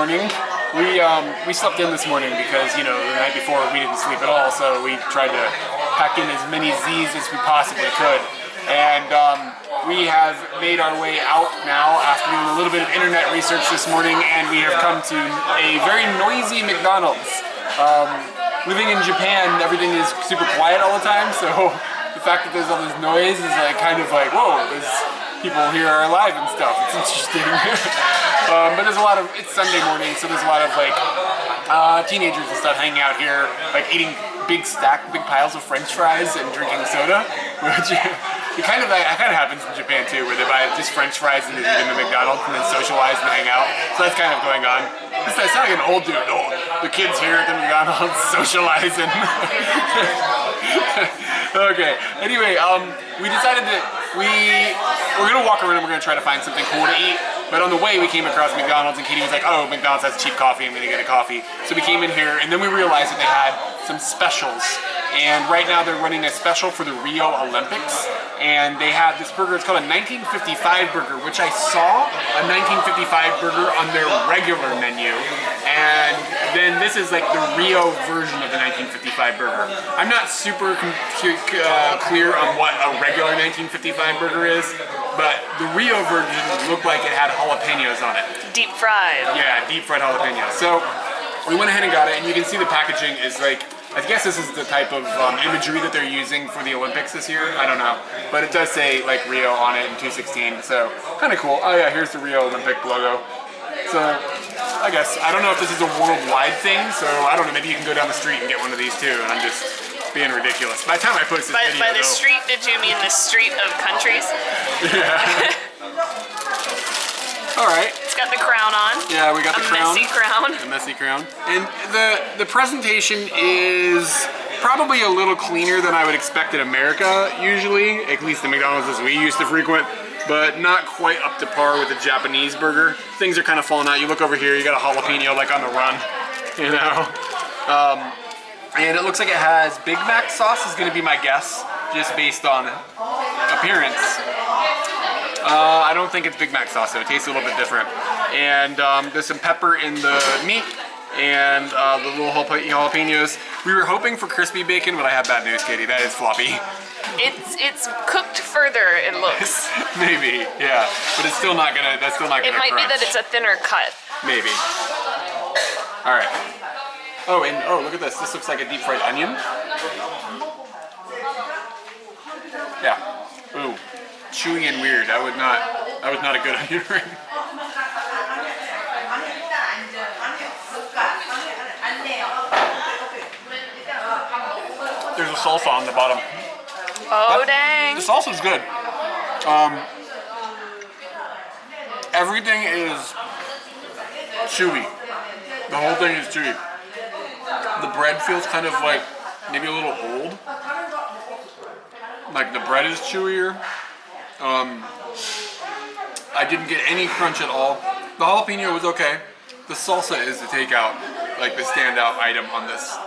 morning. We slept in this morning because, you know, the night before we didn't sleep at all, so we tried to pack in as many Z's as we possibly could. And we have made our way out now after doing a little bit of internet research this morning, and we have come to a very noisy McDonald's. Living in Japan, everything is super quiet all the time, so the fact that there's all this noise is like kind of like, whoa, there's people here are alive and stuff. It's interesting. But there's a lot of, it's Sunday morning, so there's a lot of like teenagers and stuff hanging out here, like eating big piles of French fries and drinking soda, which it kind of happens in Japan too, where they buy just French fries and they eat them at McDonald's and then socialize and hang out. So that's kind of going on. It's not like an old dude. The kids here at the McDonald's socializing. Okay. Anyway, we decided that we're gonna walk around and we're gonna try to find something cool to eat. But on the way, we came across McDonald's, and Katie was like, "Oh, McDonald's has cheap coffee. I'm gonna get a coffee." So we came in here, and then we realized that they had some specials. And right now, they're running a special for the Rio Olympics, and they have this burger. It's called a 1955 burger, which I saw a 1955 burger on their regular menu, and then this is like the Rio version of the 1955 burger. I'm not super clear on what a regular 1955 burger is, but the Rio version looked like it had jalapenos on it. Deep fried. Yeah, deep fried jalapenos. So we went ahead and got it, and you can see the packaging is like, I guess this is the type of imagery that they're using for the Olympics this year. I don't know, but it does say like Rio on it in 216, so kind of cool. Oh yeah, here's the Rio Olympic logo. So I guess, I don't know if this is a worldwide thing, so I don't know, maybe you can go down the street and get one of these too, and I'm just being ridiculous. By the time I post this video, by the street, did you mean the street of countries? Yeah. All right. It's got the crown on. Yeah, we got the crown. A messy crown. A messy crown. And the presentation is probably a little cleaner than I would expect in America usually, at least the McDonald's we used to frequent, but not quite up to par with the Japanese burger. Things are kind of falling out. You look over here, you got a jalapeno like on the run, you know? And it looks like it has Big Mac sauce is gonna be my guess, just based on appearance. I don't think it's Big Mac sauce, though. It tastes a little bit different. And there's some pepper in the meat and the little jalapenos. We were hoping for crispy bacon, but I have bad news, Katie. That is floppy. It's cooked further, it looks. Maybe, yeah. But it's still not gonna, that's still not gonna It might crunch. be that it's a thinner cut. Maybe. All right. Oh, and oh, look at this. This looks like a deep fried onion. Yeah. Ooh. Chewy and weird. That was not a good onion ring. There's a salsa on the bottom. Oh, dang. The salsa's good. Everything is chewy. The whole thing is chewy. The bread feels kind of like maybe a little old. Like the bread is chewier. I didn't get any crunch at all. The jalapeno was okay. The salsa is the takeout, like the standout item on this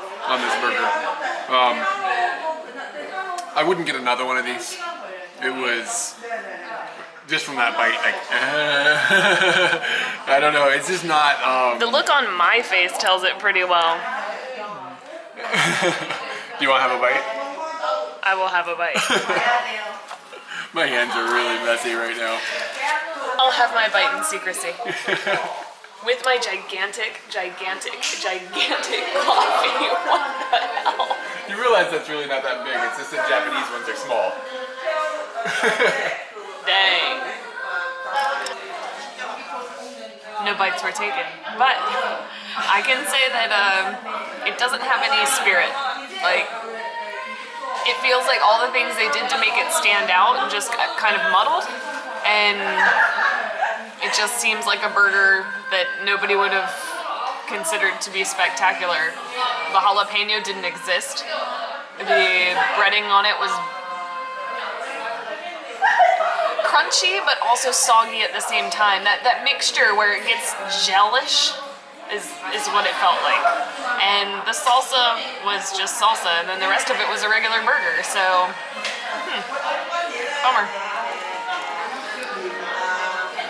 burger. I wouldn't get another one of these. It was just from that bite, like I don't know. It's just not. The look on my face tells it pretty well. Do you want to have a bite? I will have a bite. My hands are really messy right now. I'll have my bite in secrecy. With my gigantic coffee. What the hell? You realize that's really not that big. It's just the Japanese ones are small. Dang. No bites were taken. But I can say that it doesn't have any spirit. Like, it feels like all the things they did to make it stand out and just kind of muddled, and it just seems like a burger that nobody would have considered to be spectacular. The jalapeno didn't exist. The breading on it was crunchy but also soggy at the same time. That mixture where it gets gelish is what it felt like. And the salsa was just salsa, and then the rest of it was a regular burger, so, bummer.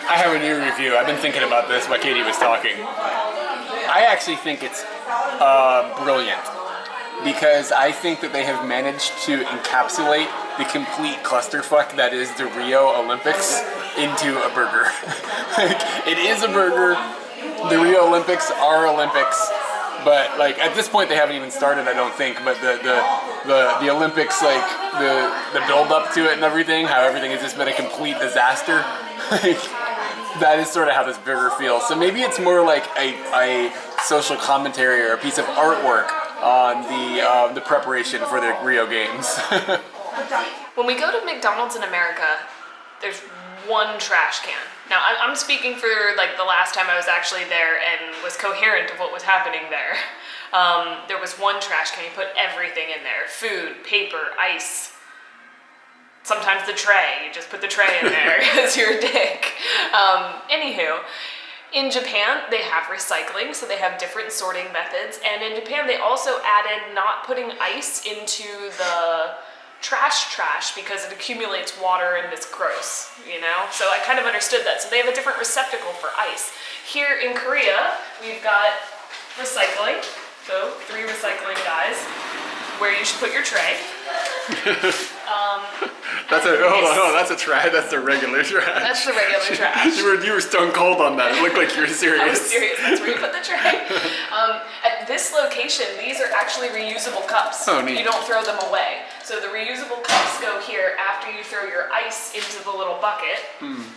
I have a new review. I've been thinking about this while Katie was talking. I actually think it's brilliant because I think that they have managed to encapsulate the complete clusterfuck that is the Rio Olympics into a burger. Like, it is a burger. The Rio Olympics are Olympics, but like at this point they haven't even started, I don't think. But the Olympics, like the build up to it and everything, how everything has just been a complete disaster. Like, that is sort of how this burger feels. So maybe it's more like a social commentary or a piece of artwork on the preparation for the Rio Games. When we go to McDonald's in America, there's one trash can. Now, I'm speaking for like the last time I was actually there and was coherent of what was happening there. There was one trash can. You put everything in there: food, paper, ice. Sometimes the tray. You just put the tray in there because you're a dick. Anywho, in Japan, they have recycling, so they have different sorting methods. And in Japan, they also added not putting ice into the trash because it accumulates water and it's gross, you know? So I kind of understood that. So they have a different receptacle for ice. Here in Korea, we've got recycling. So 3 recycling guys where you should put your tray. That's a trash. That's the regular trash. That's the regular trash. You were stone cold on that. It looked like you were serious. I was serious. That's where you put the tray. At this location, these are actually reusable cups. Oh, neat. You don't throw them away. So the reusable cups go here after you throw your ice into the little bucket. And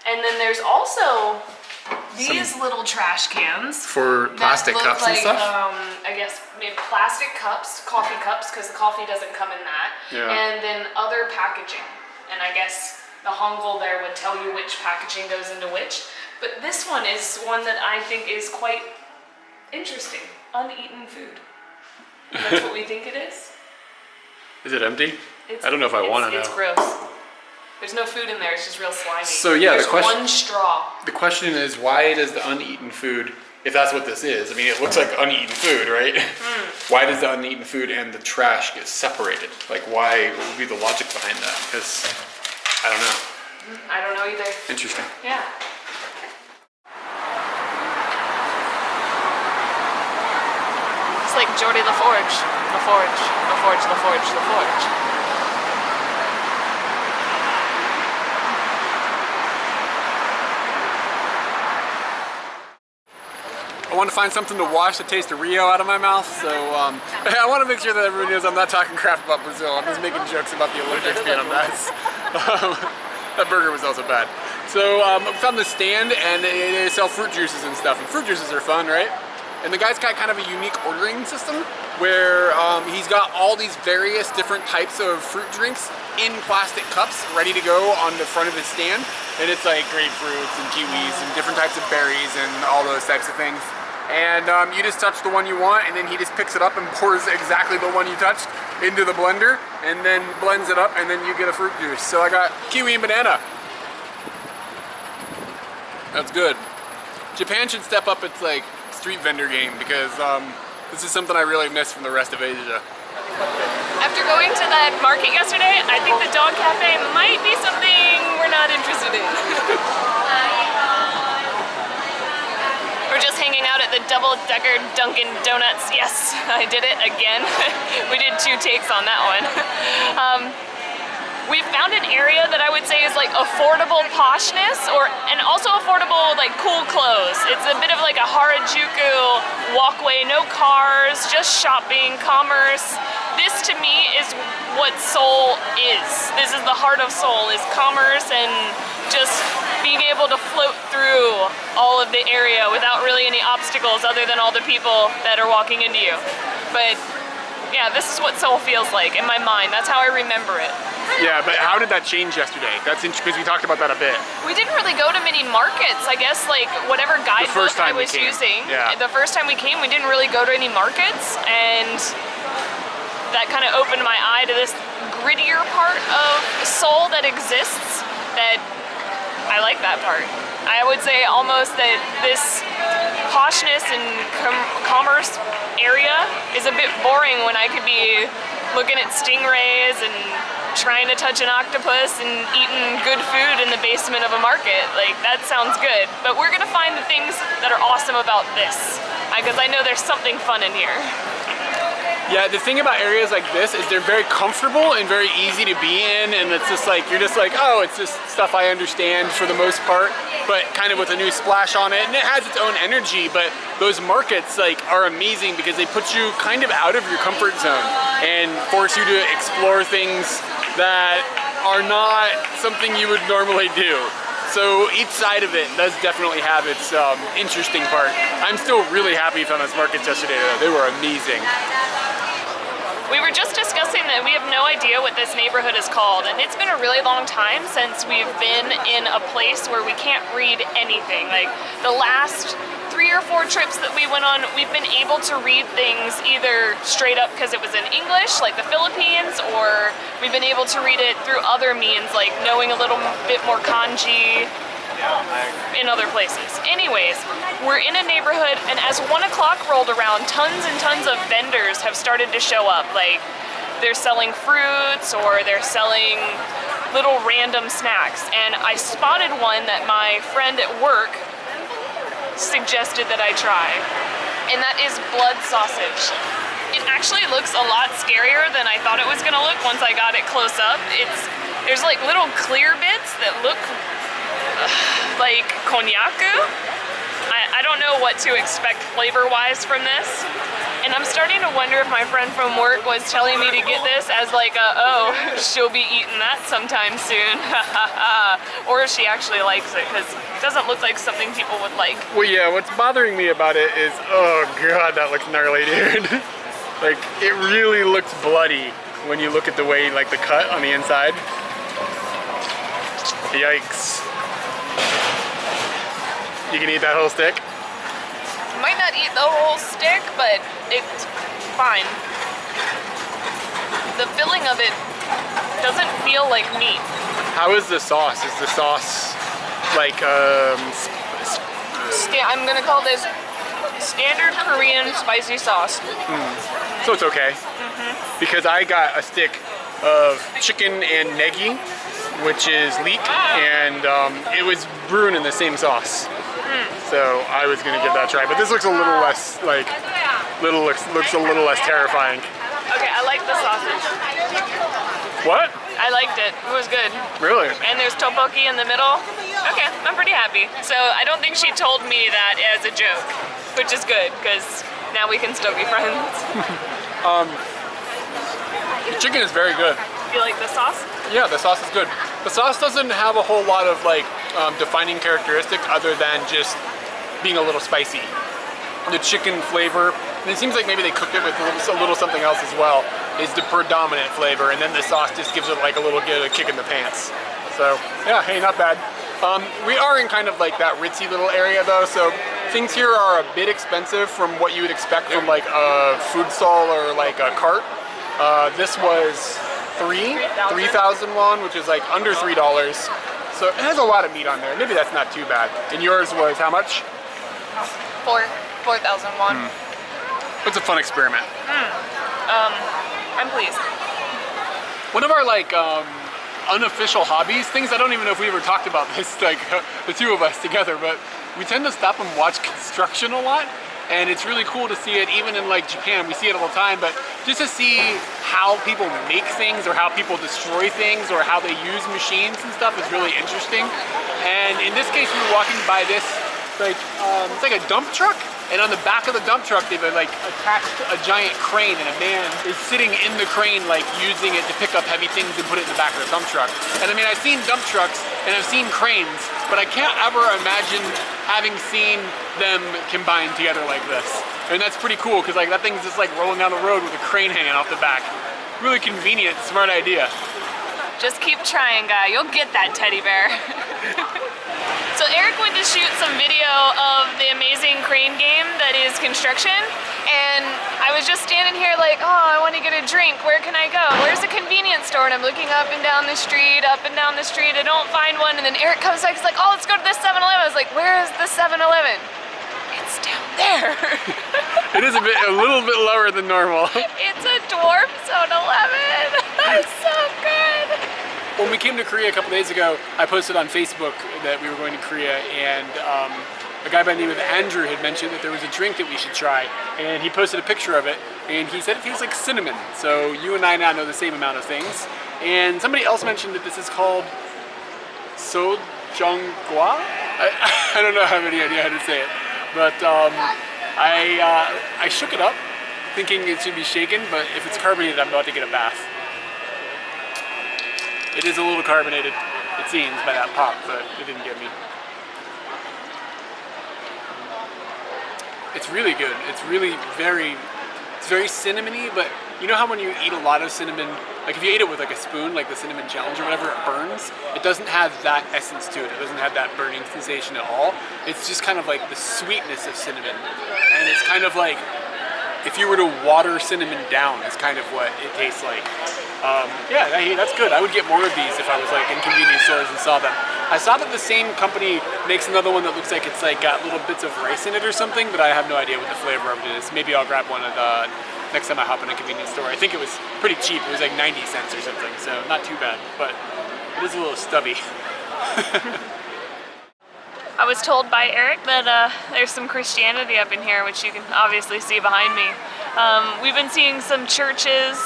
then there's also these little trash cans for plastic that look cups like, and stuff. I guess maybe plastic cups, coffee cups, because the coffee doesn't come in that. Yeah. And then other packaging. And I guess the Hangul there would tell you which packaging goes into which. But this one is one that I think is quite interesting. Uneaten food. That's what we think it is. Is it empty? I don't know if I want to know. It's gross. There's no food in there. It's just real slimy. So yeah, there's one straw. The question is, why does the uneaten food, if that's what this is, I mean, it looks like uneaten food, right? Why does the uneaten food and the trash get separated? Like, why? What would be the logic behind that? Because I don't know. I don't know either. Interesting. Yeah. It's like Geordie LaForge. LaForge. LaForge. LaForge. LaForge. I want to find something to wash the taste of Rio out of my mouth, so I want to make sure that everyone knows I'm not talking crap about Brazil. I'm just making jokes about the Olympics being a mess. That burger was also bad. So I found this stand, and they sell fruit juices and stuff, and fruit juices are fun, right? And the guy's got kind of a unique ordering system where he's got all these various different types of fruit drinks in plastic cups ready to go on the front of his stand. And it's like grapefruits and kiwis and different types of berries and all those types of things. And you just touch the one you want, and then he just picks it up and pours exactly the one you touched into the blender, and then blends it up, and then you get a fruit juice. So I got kiwi and banana. That's good. Japan should step up its like street vendor game, because this is something I really miss from the rest of Asia. After going to that market yesterday, I think the dog cafe might be something we're not interested in. We're just hanging out at the double-decker Dunkin' Donuts. Yes, I did it again. We did 2 takes on that one. We've found an area that I would say is like affordable poshness, and also affordable like cool clothes. It's a bit of like a Harajuku walkway, no cars, just shopping, commerce. This to me is what Seoul is. This is the heart of Seoul, is commerce and just being able to float through all of the area without really any obstacles other than all the people that are walking into you. But yeah, this is what Seoul feels like in my mind. That's how I remember it. Yeah, but how did that change yesterday? That's interesting, because we talked about that a bit. We didn't really go to many markets. I guess like whatever guidebook I was using. Yeah. The first time we came, we didn't really go to any markets, and that kind of opened my eye to this grittier part of Seoul that exists. That I like that part. I would say almost that this poshness and commerce area is a bit boring when I could be looking at stingrays and trying to touch an octopus and eating good food in the basement of a market. Like, that sounds good. But we're gonna find the things that are awesome about this. Because I know there's something fun in here. Yeah, the thing about areas like this is they're very comfortable and very easy to be in, and it's just like, you're just like, oh, it's just stuff I understand for the most part, but kind of with a new splash on it, and it has its own energy, but those markets like are amazing because they put you kind of out of your comfort zone and force you to explore things that are not something you would normally do. So each side of it does definitely have its interesting part. I'm still really happy from those markets yesterday though. They were amazing. We were just discussing that we have no idea what this neighborhood is called, and it's been a really long time since we've been in a place where we can't read anything. Like the last 3 or 4 trips that we went on, we've been able to read things either straight up because it was in English, like the Philippines, or we've been able to read it through other means, like knowing a little bit more kanji in other places. Anyways, we're in a neighborhood, and as 1 o'clock rolled around, tons and tons of vendors have started to show up. Like they're selling fruits or they're selling little random snacks. And I spotted one that my friend at work suggested that I try, and that is blood sausage. It actually looks a lot scarier than I thought it was gonna look once I got it close up. There's like little clear bits that look like konjaku. I don't know what to expect flavor-wise from this. And I'm starting to wonder if my friend from work was telling me to get this as like a, oh, she'll be eating that sometime soon. Or if she actually likes it, because it doesn't look like something people would like. Well, yeah, what's bothering me about it is, oh god, that looks gnarly, dude. Like, it really looks bloody when you look at the way, like the cut on the inside. Yikes. You can eat that whole stick? Might not eat the whole stick, but it's fine. The filling of it doesn't feel like meat. How is the sauce? Is the sauce like, I'm gonna call this standard Korean spicy sauce. So it's okay. Because I got a stick of chicken and negi, which is leek, and it was brewed in the same sauce. So I was gonna give that a try, but this looks a little less like, looks a little less terrifying. Okay, I like the sausage. What? I liked it. It was good. Really? And there's tteokbokki in the middle. Okay, I'm pretty happy. So I don't think she told me that as a joke, which is good because now we can still be friends. The chicken is very good. You like the sauce? Yeah, the sauce is good. The sauce doesn't have a whole lot of like defining characteristics other than just being a little spicy. The chicken flavor, and it seems like maybe they cooked it with a little something else as well, is the predominant flavor, and then the sauce just gives it like a little kick in the pants. So yeah, hey, not bad. We are in kind of like that ritzy little area though, so things here are a bit expensive from what you would expect from like a food stall or like a cart. This was 3,000 won, which is like under $3. So it has a lot of meat on there. Maybe that's not too bad. And yours was how much? 4,000 won. It's a fun experiment. I'm pleased. One of our like unofficial hobbies, things I don't even know if we ever talked about this, like the two of us together, but we tend to stop and watch construction a lot. And it's really cool to see it even in like Japan. We see it all the time, but just to see how people make things or how people destroy things or how they use machines and stuff is really interesting. And in this case, we were walking by this, like, it's like a dump truck. And on the back of the dump truck, they've like attached a giant crane, and a man is sitting in the crane, like using it to pick up heavy things and put it in the back of the dump truck. And I mean, I've seen dump trucks and I've seen cranes, but I can't ever imagine having seen them combined together like this. And that's pretty cool, because like that thing's just like rolling down the road with a crane hanging off the back. Really convenient, smart idea. Just keep trying, guy. You'll get that teddy bear. So Eric went to shoot some video of the amazing crane game that is construction, and I was just standing here like, oh, I want to get a drink. Where can I go? Where's the convenience store? And I'm looking up and down the street, I don't find one. And then Eric comes back, he's like, oh, let's go to this 7-Eleven. I was like, where is the 7-Eleven? It's down there. It is a little bit lower than normal. It's a dwarf 7-Eleven. It's so good. When we came to Korea a couple days ago, I posted on Facebook that we were going to Korea, and a guy by the name of Andrew had mentioned that there was a drink that we should try, and he posted a picture of it, and he said it tastes like cinnamon. So you and I now know the same amount of things. And somebody else mentioned that this is called Sojonggwa? I don't know, I have any idea how to say it. But I shook it up thinking it should be shaken, but if it's carbonated, I'm about to get a bath. It is a little carbonated, it seems, by that pop, but it didn't get me. It's really good. It's really very cinnamony, but you know how when you eat a lot of cinnamon, like if you ate it with like a spoon, like the cinnamon challenge or whatever, it burns? It doesn't have that essence to it. It doesn't have that burning sensation at all. It's just kind of like the sweetness of cinnamon. And it's kind of like, if you were to water cinnamon down, is kind of what it tastes like. Yeah, that's good. I would get more of these if I was like in convenience stores and saw them. I saw that the same company makes another one that looks like it's like got little bits of rice in it or something, but I have no idea what the flavor of it is. Maybe I'll grab one at next time I hop in a convenience store. I think it was pretty cheap. It was like 90 cents or something, so not too bad, but it is a little stubby. I was told by Eric that there's some Christianity up in here, which you can obviously see behind me. We've been seeing some churches,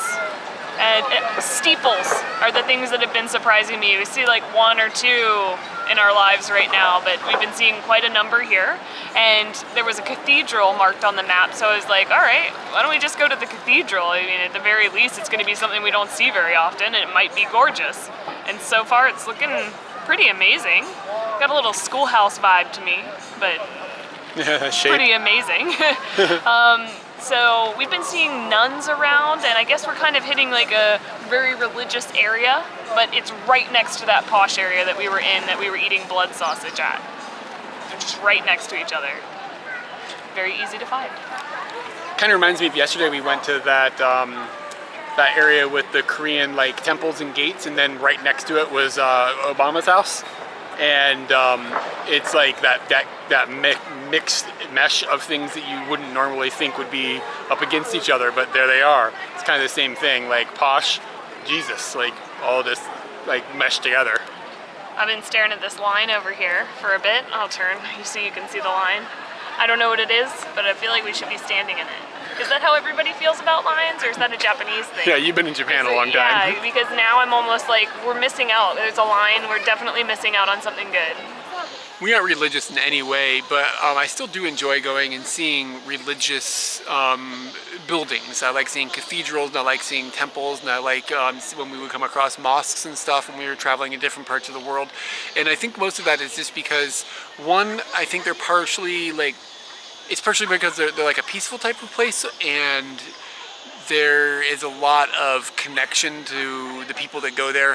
and steeples are the things that have been surprising me. We see like one or two in our lives right now, but we've been seeing quite a number here. And there was a cathedral marked on the map, so I was like, all right, why don't we just go to the cathedral? I mean, at the very least, it's going to be something we don't see very often, and it might be gorgeous. And so far, it's looking pretty amazing. Got a little schoolhouse vibe to me, but pretty amazing. So we've been seeing nuns around, and I guess we're kind of hitting like a very religious area, but it's right next to that posh area that we were in, that we were eating blood sausage at. They're just right next to each other. Very easy to find. Kind of reminds me of yesterday we went to that that area with the Korean like temples and gates, and then right next to it was Obama's house. And it's like that mixed mesh of things that you wouldn't normally think would be up against each other, but there they are. It's kind of the same thing, like posh, Jesus, like all this like meshed together. I've been staring at this line over here for a bit. I'll turn so you can see the line. I don't know what it is, but I feel like we should be standing in it. Is that how everybody feels about lions, or is that a Japanese thing? Yeah, you've been in Japan a long time. Yeah, because now I'm almost like, we're missing out. There's a line, we're definitely missing out on something good. We aren't religious in any way, but I still do enjoy going and seeing religious buildings. I like seeing cathedrals, and I like seeing temples, and I like when we would come across mosques and stuff when we were traveling in different parts of the world. And I think most of that is just because, one, I think they're partially like, it's partially because they're like a peaceful type of place, and there is a lot of connection to the people that go there.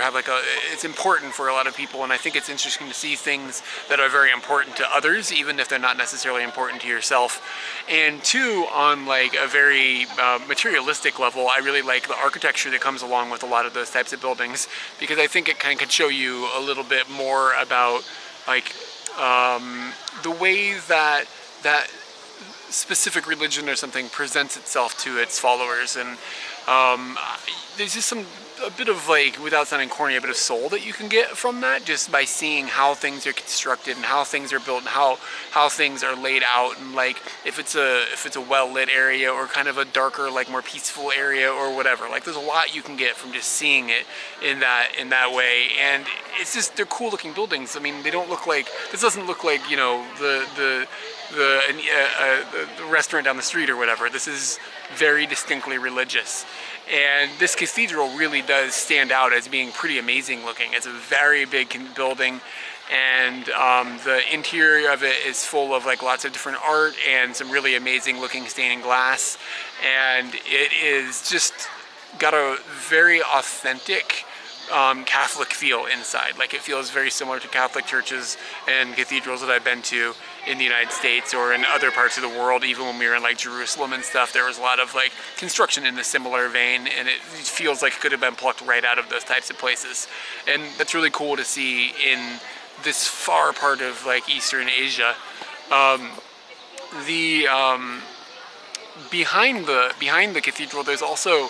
It's important for a lot of people, and I think it's interesting to see things that are very important to others, even if they're not necessarily important to yourself. And two, on like a very materialistic level, I really like the architecture that comes along with a lot of those types of buildings, because I think it kind of could show you a little bit more about like the way that specific religion or something presents itself to its followers. And there's just a bit of like, without sounding corny, a bit of soul that you can get from that, just by seeing how things are constructed and how things are built and how things are laid out, and like if it's a well-lit area or kind of a darker, like more peaceful area or whatever. Like there's a lot you can get from just seeing it in that way. And it's just, they're cool looking buildings. I mean, they don't look like, this doesn't look like, you know, the restaurant down the street or whatever. This is very distinctly religious. And this cathedral really does stand out as being pretty amazing looking. It's a very big building, and the interior of it is full of like lots of different art and some really amazing looking stained glass. And it is just got a very authentic Catholic feel inside. Like it feels very similar to Catholic churches and cathedrals that I've been to in the United States or in other parts of the world. Even when we were in like Jerusalem and stuff, there was a lot of like construction in a similar vein, and it feels like it could have been plucked right out of those types of places. And that's really cool to see in this far part of like Eastern Asia. Behind the cathedral, there's also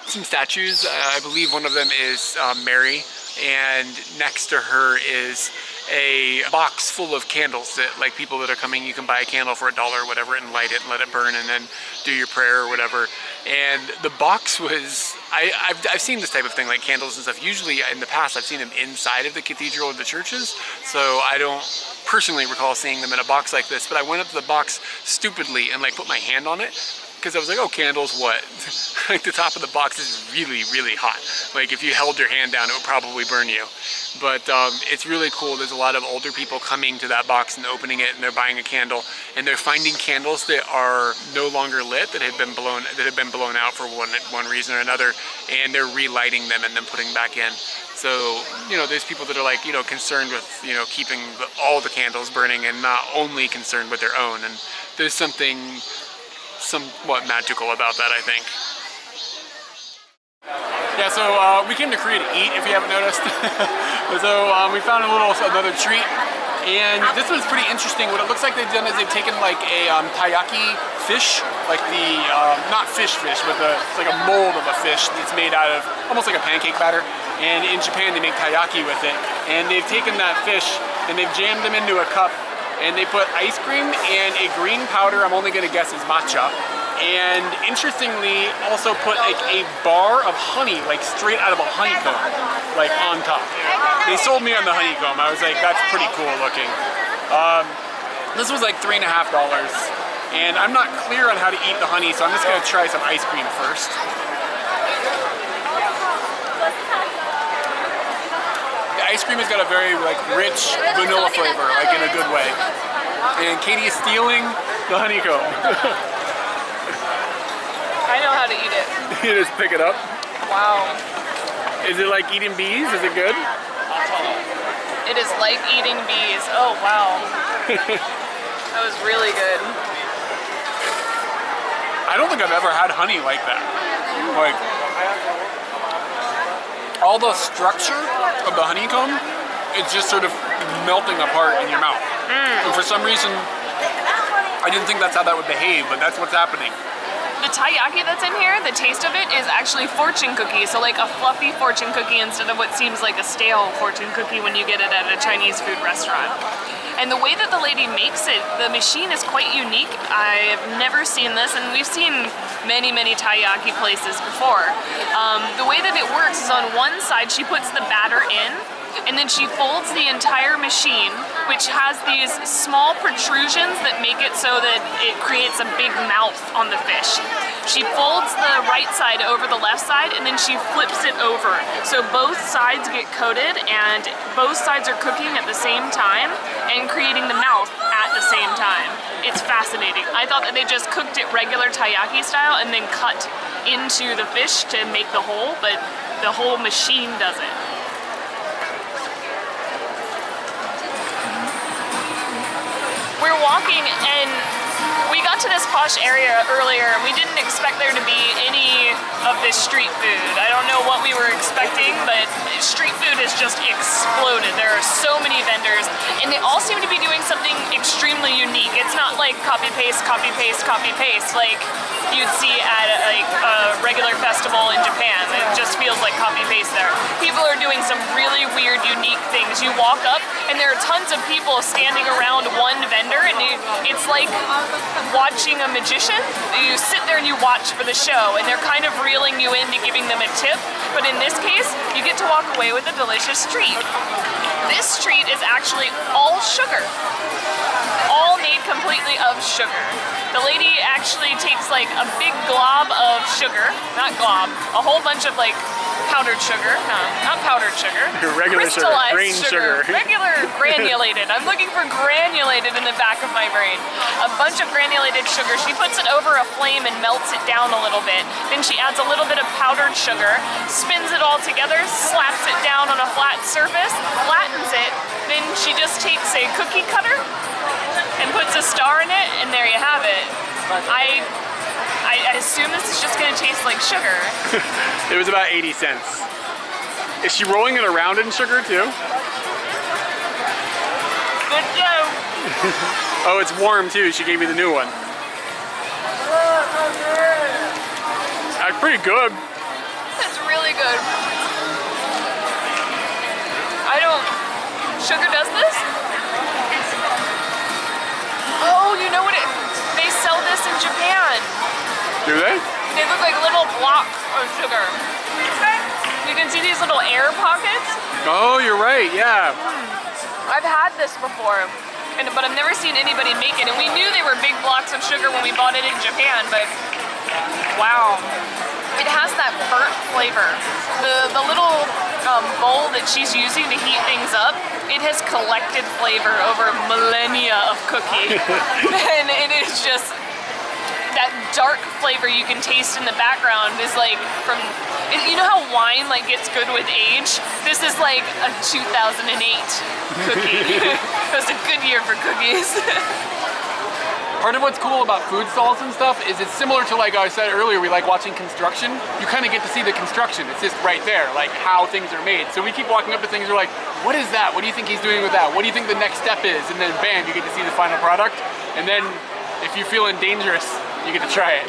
some statues. I believe one of them is Mary, and next to her is a box full of candles that, like, people that are coming, you can buy a candle for $1 or whatever and light it and let it burn and then do your prayer or whatever. And the box was, I've seen this type of thing, like candles and stuff. Usually in the past I've seen them inside of the cathedral or the churches, so I don't personally recall seeing them in a box like this. But I went up to the box stupidly and like put my hand on it, because I was like, oh, candles, what? Like, the top of the box is really, really hot. Like, if you held your hand down, it would probably burn you. But it's really cool. There's a lot of older people coming to that box and opening it, and they're buying a candle, and they're finding candles that are no longer lit, that have been blown out for one reason or another, and they're relighting them and then putting back in. So, you know, there's people that are like, you know, concerned with, you know, keeping all the candles burning and not only concerned with their own. And there's something somewhat magical about that, I think. Yeah, so we came to Korea to eat, if you haven't noticed. So we found another treat, and this one's pretty interesting. What it looks like they've done is they've taken like a taiyaki fish, like the, not fish, but it's like a mold of a fish that's made out of almost like a pancake batter. And in Japan they make taiyaki with it, and they've taken that fish and they've jammed them into a cup, and they put ice cream and a green powder, I'm only gonna guess is matcha, and interestingly also put like a bar of honey, like straight out of a honeycomb, like on top. They sold me on the honeycomb. I was like, that's pretty cool looking. This was like $3.50, and I'm not clear on how to eat the honey, so I'm just gonna try some ice cream first. Ice cream has got a very like rich vanilla flavor, like in a good way. And Katie is stealing the honeycomb. I know how to eat it. You just pick it up. Wow. Is it like eating bees? Is it good? It is like eating bees. Oh wow. That was really good. I don't think I've ever had honey like that. Like, all the structure of the honeycomb is just sort of melting apart in your mouth. And for some reason, I didn't think that's how that would behave, but that's what's happening. The taiyaki that's in here, the taste of it is actually fortune cookie, so like a fluffy fortune cookie instead of what seems like a stale fortune cookie when you get it at a Chinese food restaurant. And the way that the lady makes it, the machine is quite unique. I have never seen this, and we've seen many, many taiyaki places before. The way that it works is on one side she puts the batter in, and then she folds the entire machine, which has these small protrusions that make it so that it creates a big mouth on the fish. She folds the right side over the left side, and then she flips it over. So both sides get coated, and both sides are cooking at the same time and creating the mouth at the same time. It's fascinating. I thought that they just cooked it regular taiyaki style and then cut into the fish to make the hole, but the whole machine does it. We're walking and we got to this posh area earlier and we didn't expect there to be any of this street food. I don't know what we were expecting, but street food has just exploded. There are so many vendors and they all seem to be doing something extremely unique. It's not like copy paste, copy paste, copy paste like you'd see at a regular festival in Japan. It just feels like copy paste there. People are doing some really weird, unique things. You walk up and there are tons of people standing around one vendor, and it's like watching a magician. You sit there and you watch for the show, and they're kind of reeling you into giving them a tip, but in this case, you get to walk away with a delicious treat. This treat is actually all sugar. All made completely of sugar. The lady actually takes like a big glob of sugar, not glob, a whole bunch of like powdered sugar, no, not powdered sugar, regular sugar, grain sugar. Regular granulated. I'm looking for granulated in the back of my brain. A bunch of granulated sugar. She puts it over a flame and melts it down a little bit. Then she adds a little bit of powdered sugar, spins it all together, slaps it down on a flat surface, flattens it, then she just takes a cookie cutter and puts a star in it, and there you have it. I assume this is just gonna taste like sugar. It was about 80 cents. Is she rolling it around in sugar too? Good job. Oh, it's warm too. She gave me the new one. That's pretty good. That's really good. Sugar does this? Oh, you know what? They sell this in Japan. Do they? They look like little blocks of sugar. You can see these little air pockets. Oh, you're right, yeah. I've had this before, but I've never seen anybody make it. And we knew they were big blocks of sugar when we bought it in Japan, but wow. It has that burnt flavor. The little bowl that she's using to heat things up, it has collected flavor over millennia of cooking. And it is just, that dark flavor you can taste in the background is like from, you know how wine like gets good with age? This is like a 2008 cookie. It was a good year for cookies. Part of what's cool about food stalls and stuff is it's similar to, like I said earlier, we like watching construction. You kind of get to see the construction. It's just right there, like how things are made. So we keep walking up to things, we're like, what is that? What do you think he's doing with that? What do you think the next step is? And then bam, you get to see the final product. And then if you're feeling dangerous, you get to try it.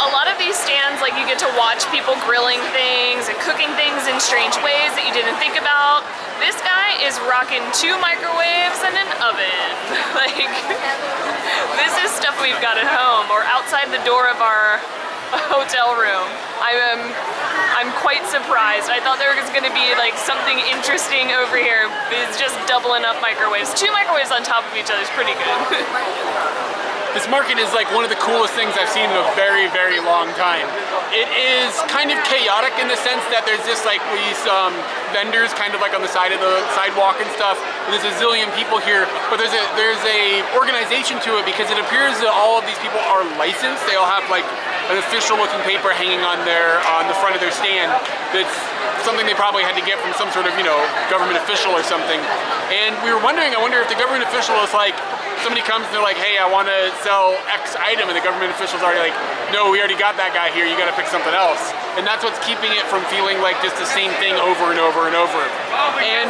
A lot of these stands, like you get to watch people grilling things and cooking things in strange ways that you didn't think about. This guy is rocking 2 microwaves and an oven. Like, this is stuff we've got at home or outside the door of our hotel room. I'm quite surprised. I thought there was going to be like something interesting over here. It's just doubling up microwaves. 2 microwaves on top of each other is pretty good. This market is like one of the coolest things I've seen in a very, very long time. It is kind of chaotic in the sense that there's just like these vendors kind of like on the side of the sidewalk and stuff. And there's a zillion people here, but there's a organization to it because it appears that all of these people are licensed. They all have like an official looking paper hanging on the front of their stand. That's something they probably had to get from some sort of, you know, government official or something. And we were wondering, I wonder if the government official is like, somebody comes and they're like, hey, I want to sell X item, and the government official's already like, no, we already got that guy here, you gotta pick something else. And that's what's keeping it from feeling like just the same thing over and over and over. And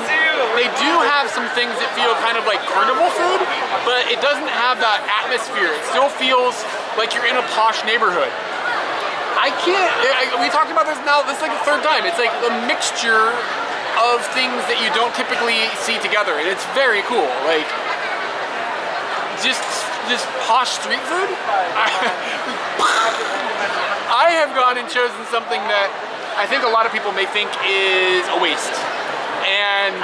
they do have some things that feel kind of like carnival food, but it doesn't have that atmosphere. It still feels like you're in a posh neighborhood. We talked about this now, this is like the 3rd time. It's like a mixture of things that you don't typically see together, and it's very cool. Like, just posh street food? I have gone and chosen something that I think a lot of people may think is a waste. And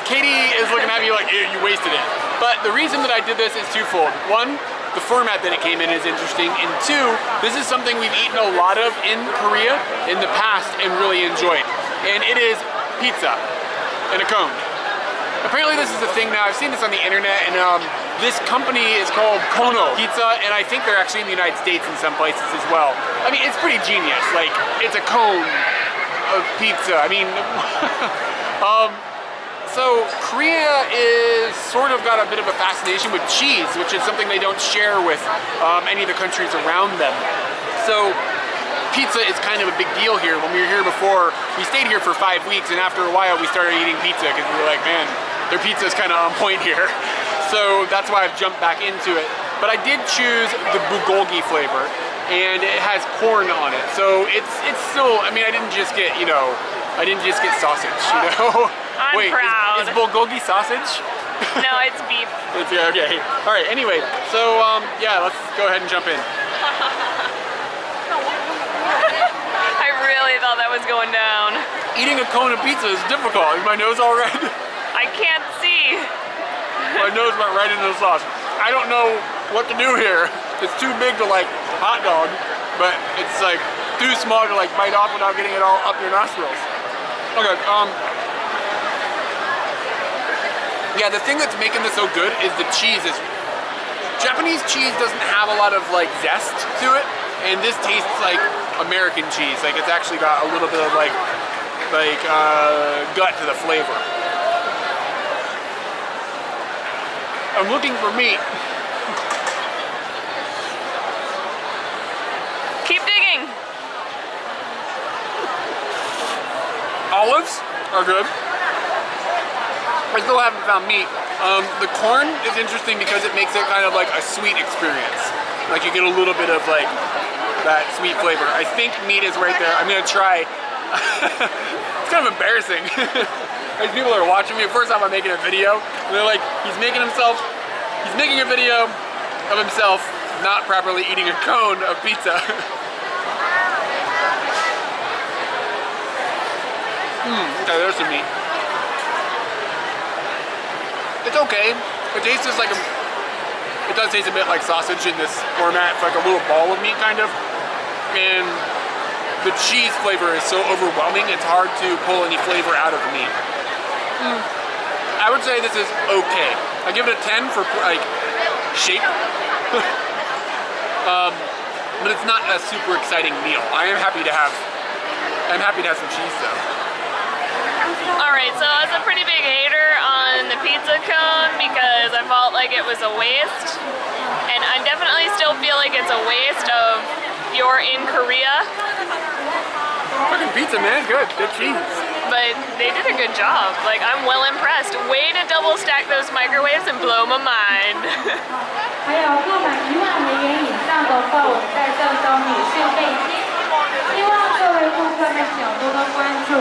Katie is looking at me like, you wasted it. But the reason that I did this is twofold. One, the format that it came in is interesting. And 2, this is something we've eaten a lot of in Korea in the past and really enjoyed. And it is pizza in a cone. Apparently this is a thing now. I've seen this on the internet, and this company is called Kono Pizza, and I think they're actually in the United States in some places as well. I mean, it's pretty genius. Like, it's a cone of pizza. I mean, so Korea is sort of got a bit of a fascination with cheese, which is something they don't share with any of the countries around them. So pizza is kind of a big deal here. When we were here before, we stayed here for 5 weeks, and after a while we started eating pizza because we were like, man, their pizza is kind of on point here. So that's why I've jumped back into it. But I did choose the bulgogi flavor, and it has corn on it. So it's still, I mean, I didn't just get, you know, I didn't just get sausage, you know? I'm proud. Is bulgogi sausage? No, it's beef. It's, yeah, okay. All right, anyway, so yeah, let's go ahead and jump in. I really thought that was going down. Eating a cone of pizza is difficult. Is my nose all red? I can't see. My nose went right into the sauce. I don't know what to do here. It's too big to like hot dog, but it's like too small to like bite off without getting it all up your nostrils. Okay, yeah, the thing that's making this so good is the cheese. Japanese cheese doesn't have a lot of like zest to it, and this tastes like American cheese. Like, it's actually got a little bit of like gut to the flavor. I'm looking for meat. Keep digging. Olives are good. I still haven't found meat. The corn is interesting because it makes it kind of like a sweet experience. Like you get a little bit of like that sweet flavor. I think meat is right there. I'm gonna try. It's kind of embarrassing. Like people are watching me. First time I'm making a video, and they're like, he's making a video of himself not properly eating a cone of pizza. Okay, there's some meat. It's okay. It tastes just like it does taste a bit like sausage in this format. It's like a little ball of meat, kind of. And the cheese flavor is so overwhelming, it's hard to pull any flavor out of the meat. I would say this is okay. I give it a 10 for like shape. But it's not a super exciting meal. I'm happy to have some cheese though. Alright, so I was a pretty big hater on the pizza cone because I felt like it was a waste. And I definitely still feel like it's a waste of you're in Korea. Fucking pizza, man, good cheese. But they did a good job. Like, I'm well impressed. Way to double stack those microwaves and blow my mind. 还有购买1万美元以上的话，我们再赠送免税背心。希望各位顾客们请多多关注，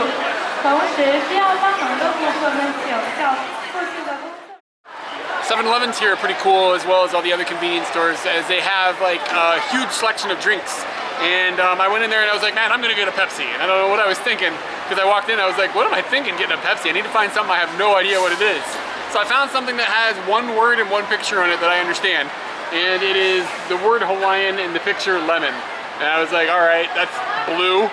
同时需要帮忙的顾客们请到附近的公司。 7-Elevens here are pretty cool, as well as all the other convenience stores, as they have like a huge selection of drinks. And I went in there and I was like, man, I'm gonna get a Pepsi. And I don't know what I was thinking, because I walked in, I was like, what am I thinking getting a Pepsi? I need to find something, I have no idea what it is. So I found something that has one word and one picture on it that I understand. And it is the word Hawaiian in the picture lemon. And I was like, all right, that's blue.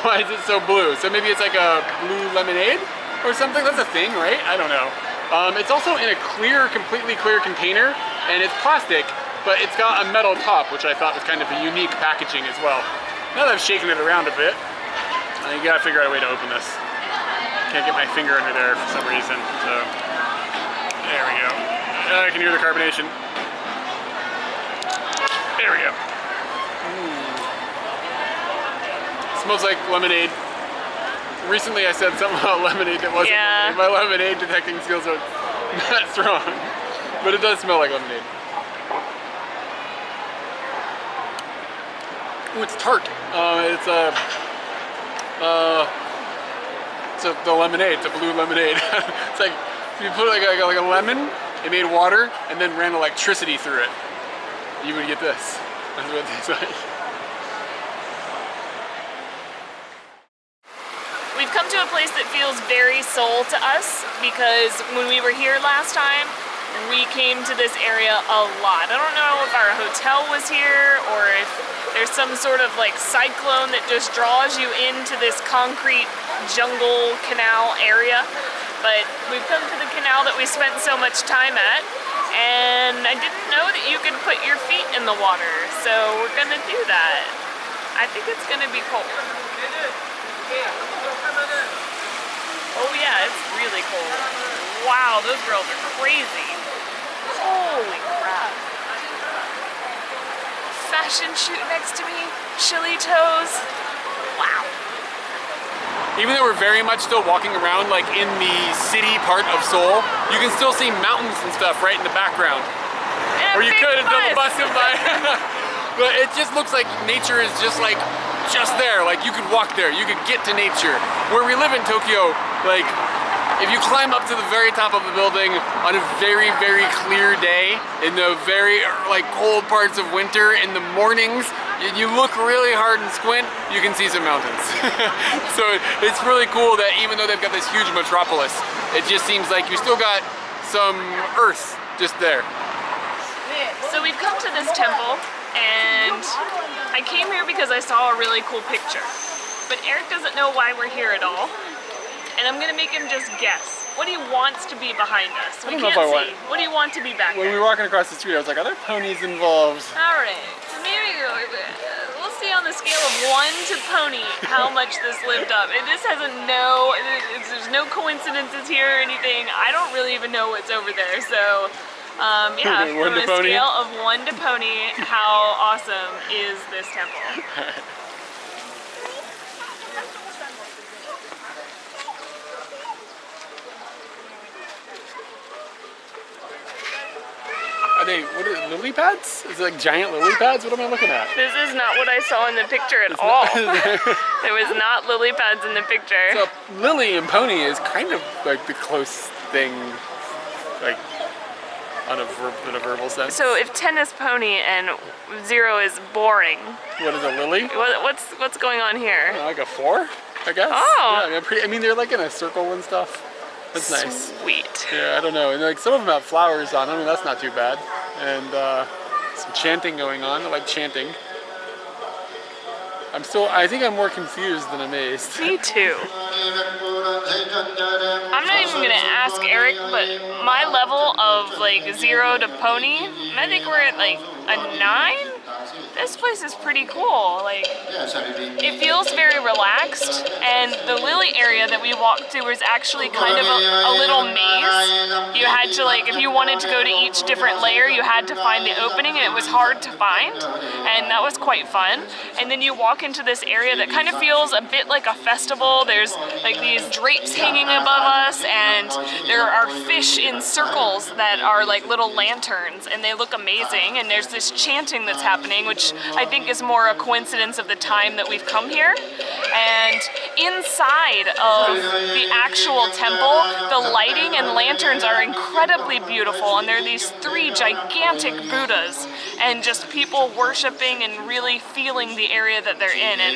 Why is it so blue? So maybe it's like a blue lemonade or something? That's a thing, right? I don't know. It's also in a clear, completely clear container, and it's plastic, but it's got a metal top, which I thought was kind of a unique packaging as well. Now that I've shaken it around a bit, I gotta figure out a way to open this. Can't get my finger under there for some reason, so there we go. I can hear the carbonation. There we go. Smells like lemonade. Recently I said something about lemonade that wasn't lemonade. My lemonade detecting skills are not strong, but it does smell like lemonade. Ooh, it's tart. It's the lemonade. It's a blue lemonade. It's like if you put like a lemon, it made water, and then ran electricity through it. You would get this. That's what it tastes like. We've come to a place that feels very Seoul to us because when we were here last time, we came to this area a lot. I don't know if our hotel was here or if there's some sort of like cyclone that just draws you into this concrete jungle canal area. But we've come to the canal that we spent so much time at, and I didn't know that you could put your feet in the water, so we're gonna do that. I think it's gonna be cold. Oh yeah, it's really cold. Wow, those girls are crazy. Holy crap. Fashion shoot next to me, chili toes. Wow. Even though we're very much still walking around like in the city part of Seoul, you can still see mountains and stuff right in the background. And or you could until the bus comes by. But it just looks like nature is just there. Like you could walk there, you could get to nature. Where we live in Tokyo, like if you climb up to the very top of the building on a very, very clear day in the very cold parts of winter in the mornings, you look really hard and squint, you can see some mountains. So it's really cool that even though they've got this huge metropolis, it just seems like you still got some earth just there. So we've come to this temple, and I came here because I saw a really cool picture. But Eric doesn't know why we're here at all, and I'm gonna make him just guess. What he wants to be behind us. We can't see. What do you want to be back there? When we were walking across the street, I was like, are there ponies involved? Alright, so maybe we'll see on the scale of 1 to pony how much this lived up. And this has there's no coincidences here or anything. I don't really even know what's over there, so yeah, on a scale of 1 to pony, how awesome is this temple? I they? What are they, lily pads? Is it like giant lily pads? What am I looking at? This is not what I saw in the picture at all. There was not lily pads in the picture. So lily and pony is kind of like the close thing, like on in a verbal sense. So if 10 is pony and 0 is boring, What is a lily? what's going on here? Like a 4, I guess. Oh. Yeah, I mean, they're like in a circle and stuff. That's nice. Sweet. Yeah, I don't know. And like some of them have flowers on them, and that's not too bad. And some chanting going on. I like chanting. I think I'm more confused than amazed. Me too. I'm not even gonna ask Eric, but my level of like 0 to pony, I think we're at like a 9. This place is pretty cool. Like, it feels very relaxed, and the lily area that we walked to was actually kind of a little maze. You had to, like, if you wanted to go to each different layer, you had to find the opening, and it was hard to find, and that was quite fun. And then you walk into this area that kind of feels a bit like a festival. There's like these drapes hanging above us, and there are fish in circles that are like little lanterns, and they look amazing. And there's this chanting that's happening, which I think is more a coincidence of the time that we've come here. And inside of the actual temple, the lighting and lanterns are incredibly beautiful, and there are these 3 gigantic Buddhas, and just people worshiping and really feeling the area that they're in, and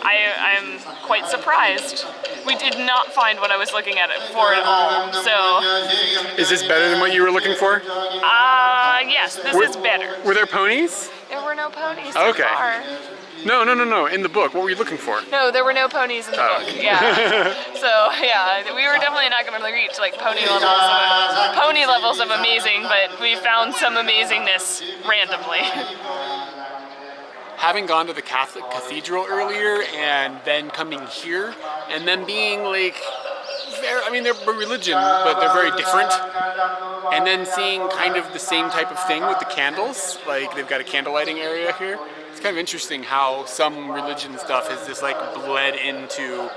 I'm quite surprised. We did not find what I was looking at it for at all, so... Is this better than what you were looking for? Yes, this is better. Were there ponies? There were no ponies so far. No. In the book, what were you looking for? No, there were no ponies in the book. Yeah. So yeah, we were definitely not going to reach like pony levels of amazing, but we found some amazingness randomly. Having gone to the Catholic cathedral earlier and then coming here and then being like, they're religion, but they're very different. And then seeing kind of the same type of thing with the candles, like they've got a candle lighting area here. It's kind of interesting how some religion stuff has just like bled into,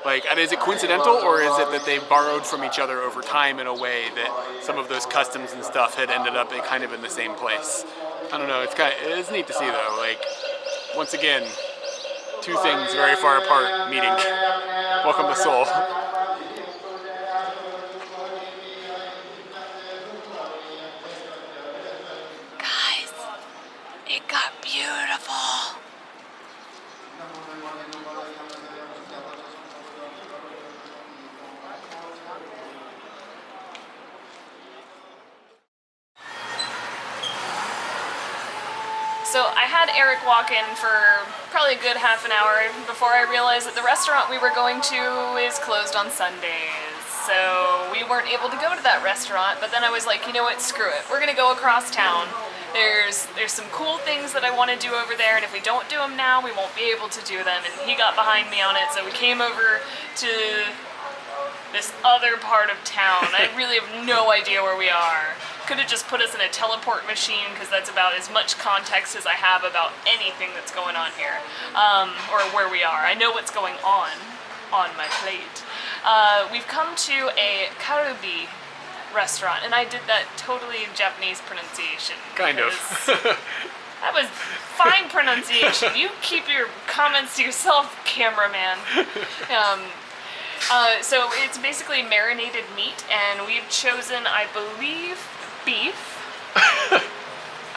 like, is it coincidental, or is it that they borrowed from each other over time in a way that some of those customs and stuff had ended up kind of in the same place? I don't know. It's neat to see though. Like, once again, 2 things very far apart meeting. Welcome to Seoul. Guys, it got beautiful. So I had Eric walk in for probably a good half an hour before I realized that the restaurant we were going to is closed on Sundays. So we weren't able to go to that restaurant, but then I was like, you know what, screw it. We're gonna go across town. There's some cool things that I want to do over there, and if we don't do them now, we won't be able to do them. And he got behind me on it, so we came over to this other part of town. I really have no idea where we are. Could have just put us in a teleport machine, because that's about as much context as I have about anything that's going on here, or where we are. I know what's going on my plate. We've come to a kyde restaurant, and I did that totally Japanese pronunciation. Kind of. That was fine pronunciation. You keep your comments to yourself, cameraman. So it's basically marinated meat, and we've chosen, I believe, beef.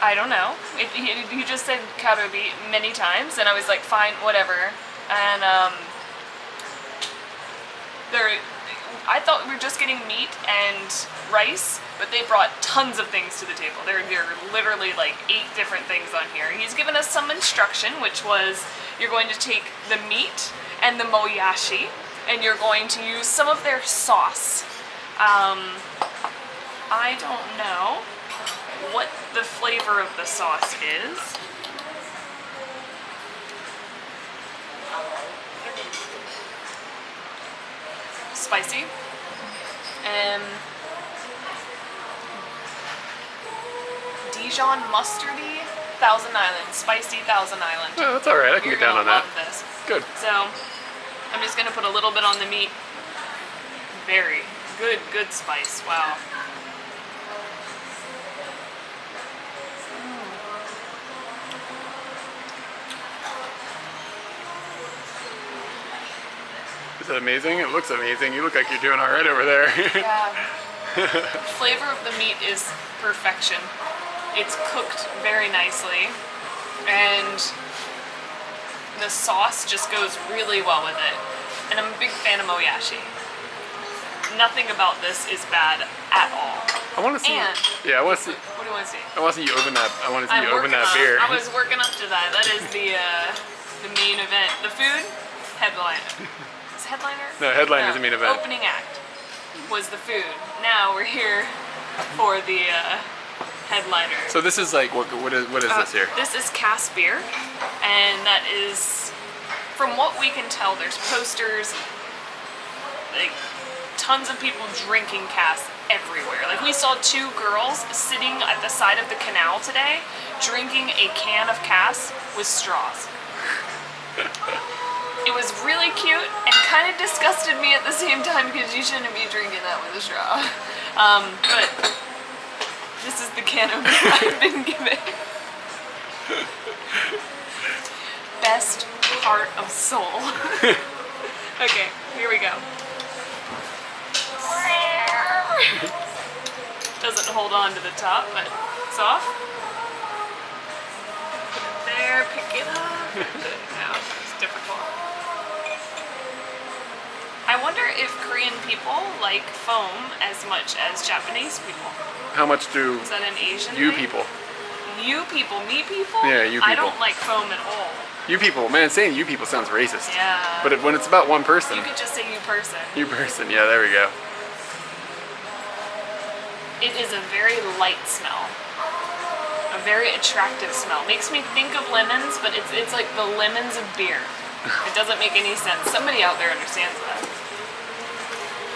I don't know. He just said kyde many times, and I was like, fine, whatever. And I thought we were just getting meat and rice, but they brought tons of things to the table. There are literally like 8 different things on here. He's given us some instruction, which was you're going to take the meat and the moyashi, and you're going to use some of their sauce. I don't know what the flavor of the sauce is. Spicy. Dijon mustardy, Thousand Island, spicy Thousand Island. Oh, that's all right. I can You're get down on gonna that. love this. Good. So I'm just gonna put a little bit on the meat. Very good spice. Wow. Is that amazing? It looks amazing. You look like you're doing all right over there. Yeah. Flavor of the meat is perfection. It's cooked very nicely, and the sauce just goes really well with it. And I'm a big fan of moyashi. Nothing about this is bad at all. I want to see. And Yeah, I want to see. what do you want to see? I want to see you open that. I want to see you open working that up. beer. I was working up to that. That is the main event. The food, headliner. Is it headliner? No, headliner is the main event. Opening act was the food. Now we're here for the headliner. So this is like what is this here? This is cask beer, and that is, from what we can tell, there's posters, like tons of people drinking cask everywhere. Like we saw 2 girls sitting at the side of the canal today, drinking a can of cask with straws. It was really cute and kind of disgusted me at the same time because you shouldn't be drinking that with a straw. But this is the can of beer I've been given. Best part of Seoul. Okay, here we go. Doesn't hold on to the top, but it's off. Put it there, pick it up. No, it's difficult. I wonder if Korean people like foam as much as Japanese people. How much do Is that an Asian you thing? people? You people, me people? Yeah, you I people. don't like foam at all. You people, man, saying you people sounds racist. Yeah. But when it's about one person. You could just say you person. You person, yeah, there we go. It is a very light smell. A very attractive smell. Makes me think of lemons, but it's like the lemons of beer. It doesn't make any sense. Somebody out there understands that.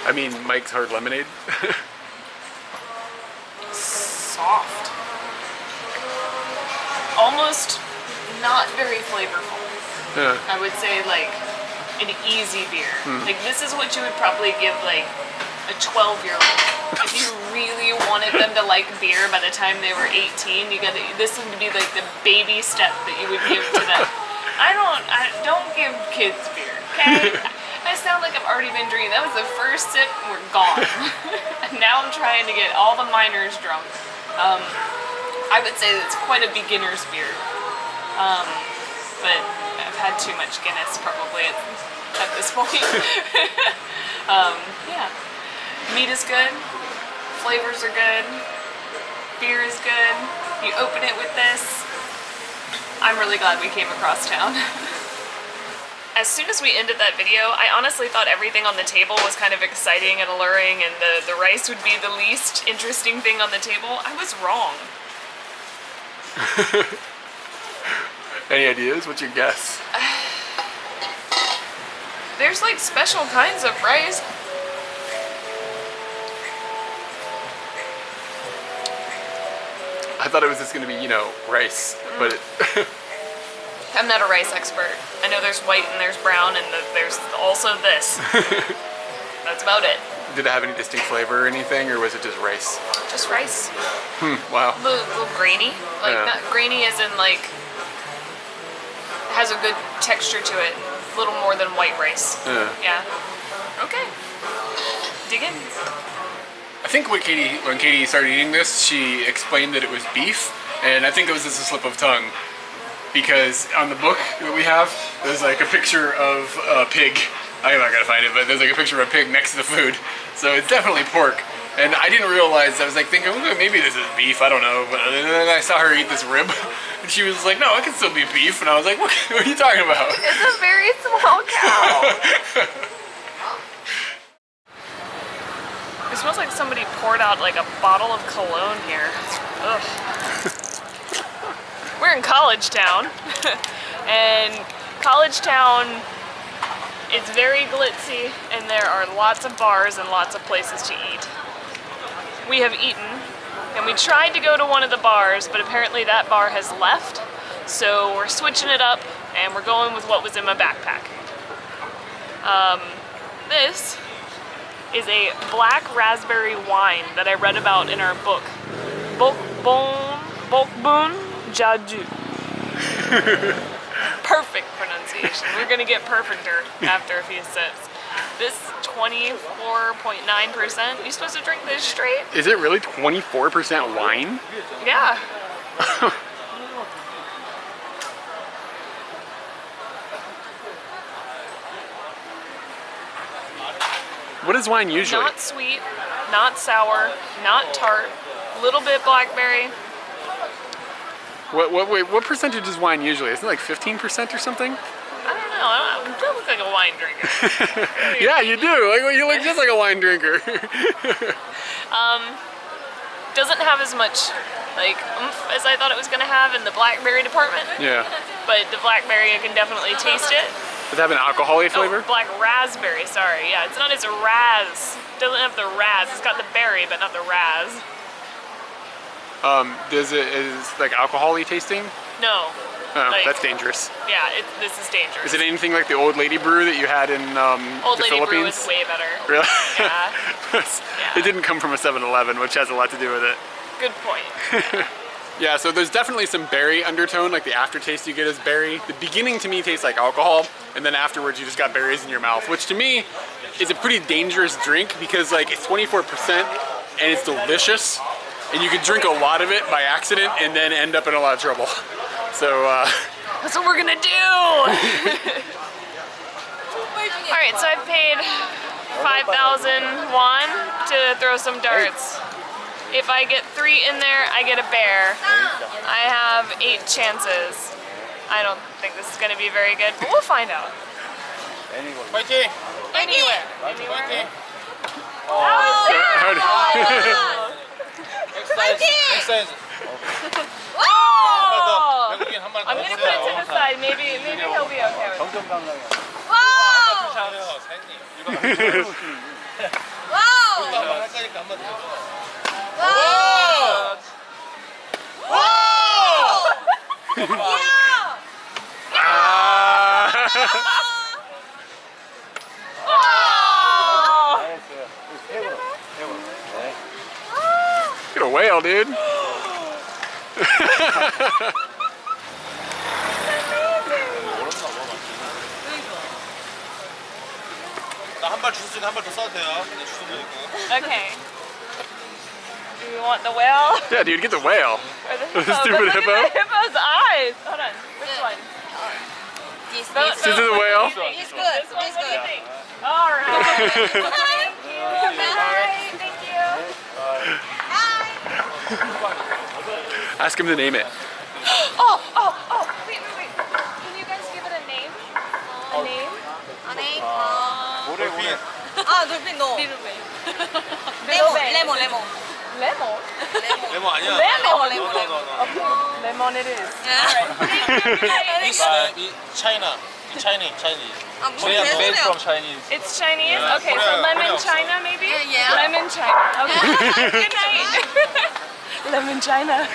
I mean, Mike's Hard Lemonade. Soft. Almost not very flavorful. Yeah. I would say like an easy beer. Like this is what you would probably give like a 12-year-old. If you really wanted them to like beer by the time they were 18, this would be like the baby step that you would give to them. I don't give kids beer, okay? I sound like I've already been drinking. That was the first sip, and we're gone. And now I'm trying to get all the minors drunk. I would say it's quite a beginner's beer. But I've had too much Guinness probably at this point. Yeah. Meat is good. Flavors are good. Beer is good. You open it with this. I'm really glad we came across town. As soon as we ended that video, I honestly thought everything on the table was kind of exciting and alluring, and the rice would be the least interesting thing on the table. I was wrong. Any ideas? What's your guess? There's like special kinds of rice. I thought it was just going to be, rice, but it I'm not a rice expert. I know there's white and there's brown and there's also this. That's about it. Did it have any distinct flavor or anything, or was it just rice? Just rice. Wow. A little grainy. Like Yeah. not grainy as in like has a good texture to it. A little more than white rice. Yeah. Okay. Dig in. I think when Katie started eating this, she explained that it was beef, and I think it was just a slip of tongue, because on the book that we have, there's like a picture of a pig. I'm not gonna find it, but there's like a picture of a pig next to the food, so it's definitely pork. And I didn't realize, I was like thinking, okay, maybe this is beef, I don't know, but then I saw her eat this rib, and she was like, no, it can still be beef, and I was like, what are you talking about? It's a very small cow. It smells like somebody poured out like a bottle of cologne here. Ugh. We're in College Town, and College Town is very glitzy, and there are lots of bars and lots of places to eat. We have eaten, and we tried to go to one of the bars, but apparently that bar has left, so we're switching it up, and we're going with what was in my backpack. This is a black raspberry wine that I read about in our book, Bokbun Jaju. Perfect pronunciation. We're gonna get perfecter after a few sips. This 24.9%. You're supposed to drink this straight? Is it really 24% wine? Yeah. What is wine usually? Not sweet, not sour, not tart, little bit blackberry. What percentage is wine usually? Isn't it like 15% or something? I don't know. I don't look like a wine drinker. Yeah, you do. Like, you look just like a wine drinker. Doesn't have as much like oomph as I thought it was gonna have in the blackberry department. Yeah. But the blackberry, I can definitely taste it. Does it have an alcohol-y flavor? Oh, black raspberry, sorry. Yeah, it's not as raz. Doesn't have the raz. It's got the berry, but not the raz. Is like alcohol-y tasting? No. Oh, Like- that's dangerous. Yeah, this is dangerous. Is it anything like the Old Lady Brew that you had in Old the Lady Brew Philippines? is way better. Really? Yeah. It didn't come from a 7-Eleven, which has a lot to do with it. Good point. Yeah, so there's definitely some berry undertone, like the aftertaste you get is berry. The beginning to me tastes like alcohol, and then afterwards you just got berries in your mouth, which to me is a pretty dangerous drink because like it's 24% and it's delicious, and you could drink a lot of it by accident and then end up in a lot of trouble. So, That's what we're gonna do! Alright, so I've paid 5,000 won to throw some darts. If I get 3 in there, I get a bear. I have 8 chances. I don't think this is gonna be very good, but we'll find out. 파이팅! Anywhere. Anywhere. 엑사이즈. Oh! 외국인 한 번 더 I'm gonna put it to the side. Maybe he'll be okay with it. 주세요, 사장님. 이거 한번 할 거니까 한번 더. get a whale, dude. 나한발 주실 수 있는 한발 더 써도 돼요. 근데 주소도 있고. Okay. Do you want the whale? Yeah, dude, get the whale. Or the The hippo? stupid But look hippo? at the hippo's eyes. Hold on. Which one? This, Vote, This is the whale. What do you think? It's good. This one, It's what do you good. think? All right. Thank you. Bye. Thank you. Ask him to name it. Oh. Wait. Can you guys give it a name? A name? 안에 돌핀. 돌핀 no. Little 레몬. Lemon? 레몬 아니야. Lemon. No. Lemon it is. China. Chinese. Korean made from Chinese. It's Chinese? Yeah, Okay, so Korea, lemon Korea. China maybe? Yeah. Lemon China. Okay. Good night. Lemon China.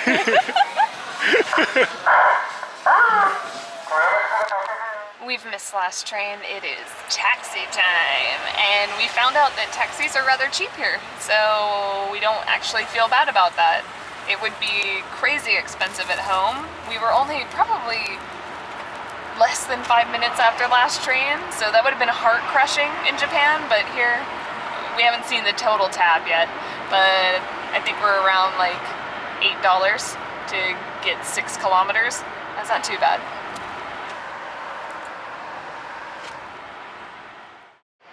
We've missed last train. It is taxi time. And we found out that taxis are rather cheap here. So we don't actually feel bad about that. It would be crazy expensive at home. We were only probably less than 5 minutes after last train, so that would have been heart crushing in Japan, but here we haven't seen the total tab yet, but I think we're around like $8 to get 6 kilometers. That's not too bad.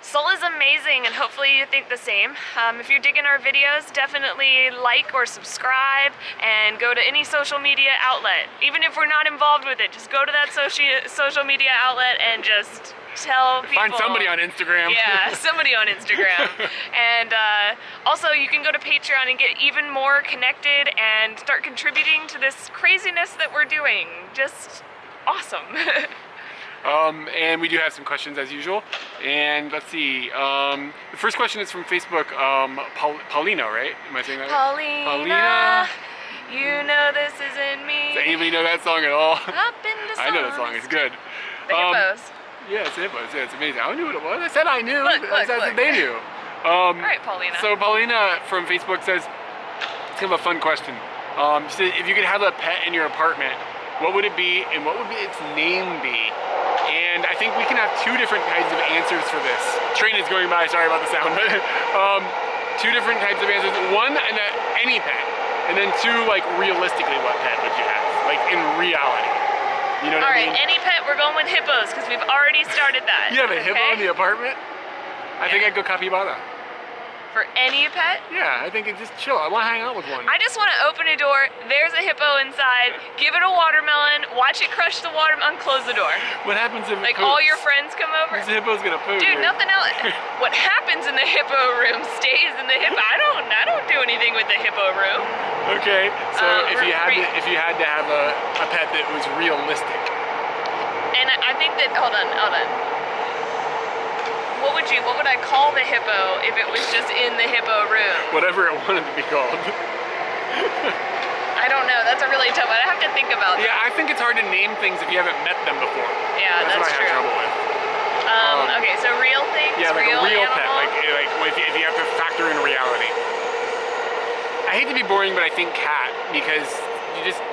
Seoul is amazing, and hopefully you think the same. If you're digging our videos, definitely like or subscribe and go to any social media outlet. Even if we're not involved with it, just go to that social media outlet and just tell people. Find somebody on Instagram. Yeah, somebody on Instagram. And also you can go to Patreon and get even more connected and start contributing to this craziness that we're doing. Just awesome. And we do have some questions as usual. And let's see. The first question is from Facebook. Paulina, right? Am I saying that right? Paulina, you know this isn't me. Does anybody know that song at all? Up in the I know that song. It's good. The hippos. Yeah, it's hippos. Yeah, it's amazing. I knew what it was. I said I knew. Look, I said look. they knew. All right, Paulina. So Paulina from Facebook says, it's kind of a fun question. She said, if you could have a pet in your apartment, What would it be, and what would its name be? And I think we can have two different kinds of answers for this. Train is going by, sorry about the sound, but two different types of answers. One, any pet, and then two, like realistically, what pet would you have? Like in reality. You know what I mean? All right, any pet, we're going with hippos because we've already started that. You have a hippo in the apartment? I think I'd go capybara. For any pet? Yeah, I think it's just chill. I want to hang out with one. I just want to open a door, there's a hippo inside, give it a watermelon, watch it crush the watermelon, close the door. What happens if Like it all poops? your friends come over? This hippo's gonna poop. Dude, nothing else. What happens in the hippo room stays in the hippo. I don't do anything with the hippo room. Okay, so if you had re- to have a pet that was realistic. And I think that, hold on. What would I call the hippo if it was just in the hippo room? Whatever it wanted to be called. I don't know, that's a really tough one. I have to think about that. Yeah, I think it's hard to name things if you haven't met them before. Yeah, That's what I true. have trouble with. Okay, so real things, Yeah, like a real pet, animal? like if you have to factor in reality. I hate to be boring, but I think cat, because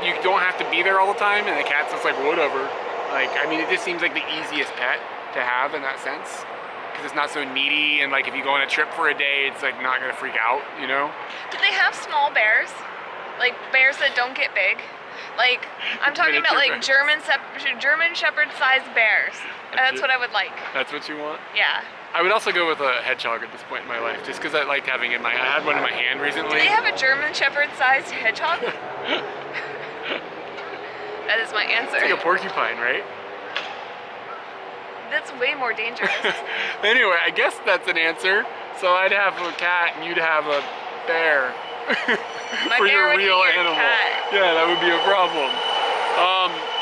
you don't have to be there all the time, and the cat's just like whatever. Like, I mean, it just seems like the easiest pet to have in that sense, because it's not so needy, and like if you go on a trip for a day, it's like not gonna freak out, you know? Do they have small bears? Like bears that don't get big? Like, I'm talking about like Miniature German Shepherd sized bears. That's what I would like. That's what you want? Yeah. I would also go with a hedgehog at this point in my life, just because I liked having it in I had one in my hand recently. Do they have a German Shepherd sized hedgehog? That is my answer. It's like a porcupine, right? That's way more dangerous. Anyway, I guess that's an answer. So I'd have a cat and you'd have a bear. My For bear your would eat real your animal. cat. Yeah, that would be a problem.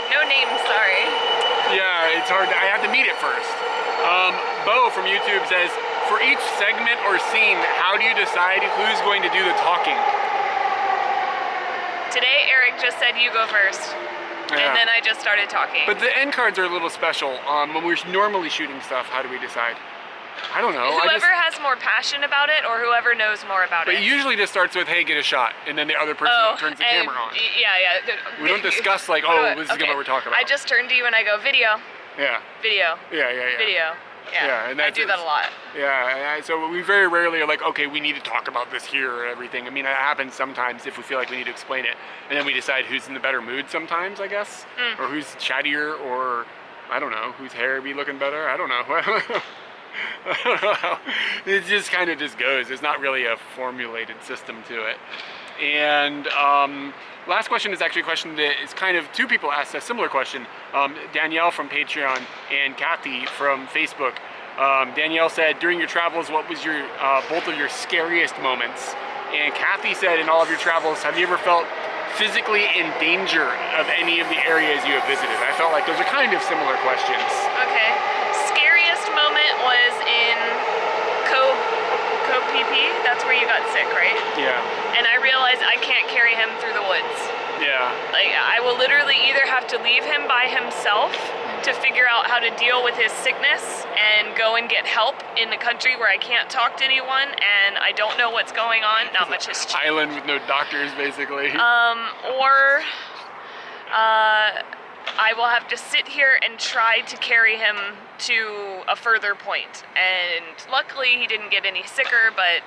No name, sorry. Yeah, it's hard. I have to meet it first. Bo from YouTube says, for each segment or scene, how do you decide who's going to do the talking? Today, Eric just said you go first. Yeah. And then I just started talking. But the end cards are a little special. When we're normally shooting stuff, how do we decide? I don't know. Whoever has more passion about it, or whoever knows more about But it. usually this starts with, hey, get a shot, and then the other person turns the camera on. Yeah. We don't discuss like, What do oh, I- this is okay. what we're talking about. I just turn to you and I go, video, Yeah. video, Yeah. video. Yeah, and I that's do that a lot. Yeah, so we very rarely are like, okay, we need to talk about this here or everything. I mean, it happens sometimes if we feel like we need to explain it, and then we decide who's in the better mood sometimes, I guess, or who's chattier, or I don't know, whose hair be looking better. I don't know. I don't know how. It just kind of just goes. There's not really a formulated system to it. And last question is actually a question that is kind of, two people asked a similar question. Danielle from Patreon and Kathy from Facebook. Danielle said, during your travels, what was your both of your scariest moments? And Kathy said, in all of your travels, have you ever felt physically in danger of any of the areas you have visited? I felt like those are kind of similar questions. Okay. Scariest moment was in PP. That's where you got sick, right? Yeah. And I realized I can't carry him through the woods. Yeah. Like, I will literally either have to leave him by himself to figure out how to deal with his sickness and go and get help in the country where I can't talk to anyone and I don't know what's going on. Not much has changed. Island with no doctors, basically. Or I will have to sit here and try to carry him to a further point. And luckily he didn't get any sicker, but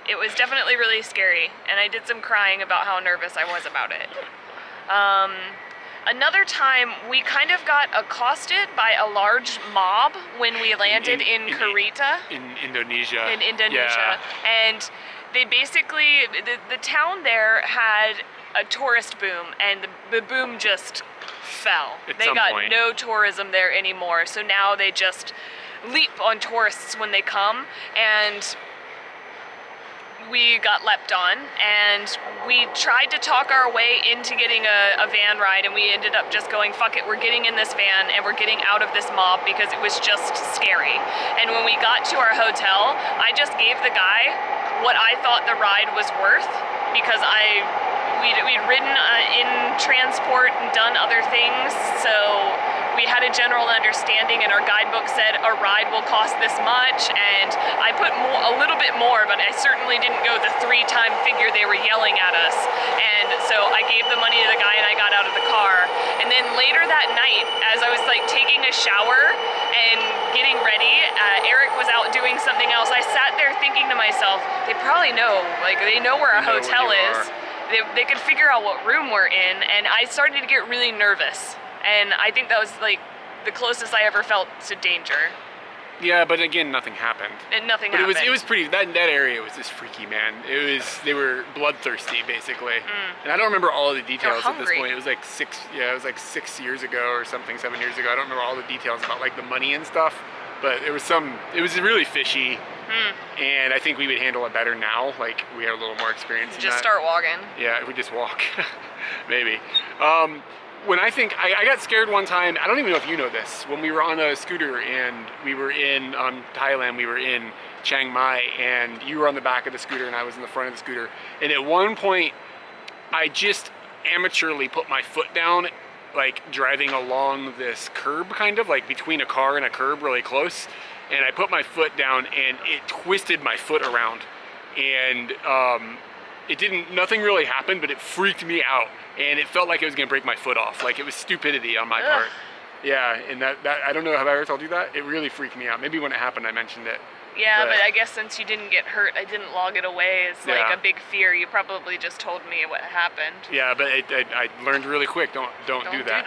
it was definitely really scary. And I did some crying about how nervous I was about it. Another time, we kind of got accosted by a large mob when we landed in Kurita. In Indonesia. In Indonesia. Yeah. And they basically, the town there had a tourist boom, and the boom just fell. They got no tourism there anymore, so now they just leap on tourists when they come, and we got leapt on, and we tried to talk our way into getting a van ride, and we ended up just going, fuck it, we're getting in this van and we're getting out of this mob because it was just scary. And when we got to our hotel, I just gave the guy what I thought the ride was worth, because we'd ridden in transport and done other things, so we had a general understanding, and our guidebook said a ride will cost this much, and I put a little bit more, but I certainly didn't go the 3-time figure they were yelling at us. And so I gave the money to the guy and I got out of the car. night, as I was like taking a shower and getting ready, Eric was out doing something else. I sat there thinking to myself, they probably know, like they know where our hotel is. They could figure out what room we're in, and I started to get really nervous. And I think that was like the closest I ever felt to danger. Yeah, but again, nothing happened. And nothing but happened. It was pretty, that area was just freaky, man. They were bloodthirsty, basically. And I don't remember all of the details at this point. It was like 6 years ago or something, 7 years ago. I don't remember all the details about like the money and stuff, but it was really fishy. And I think we would handle it better now. Like we had a little more experience in just that. Start walking. Yeah, we just walk, maybe. When I got scared one time, I don't even know if you know this, when we were on a scooter and we were in Thailand, we were in Chiang Mai, and you were on the back of the scooter and I was in the front of the scooter. And at one point, I just amateurly put my foot down, like driving along this curb, kind of like between a car and a curb really close. And I put my foot down and it twisted my foot around. And nothing really happened, but it freaked me out. And it felt like it was gonna break my foot off. Like it was stupidity on my part. Yeah, and that I don't know, have I ever told you that? It really freaked me out. Maybe when it happened I mentioned it. Yeah, but I guess since you didn't get hurt, I didn't log it away as like a big fear. You probably just told me what happened. Yeah, but I learned really quick. Don't do that.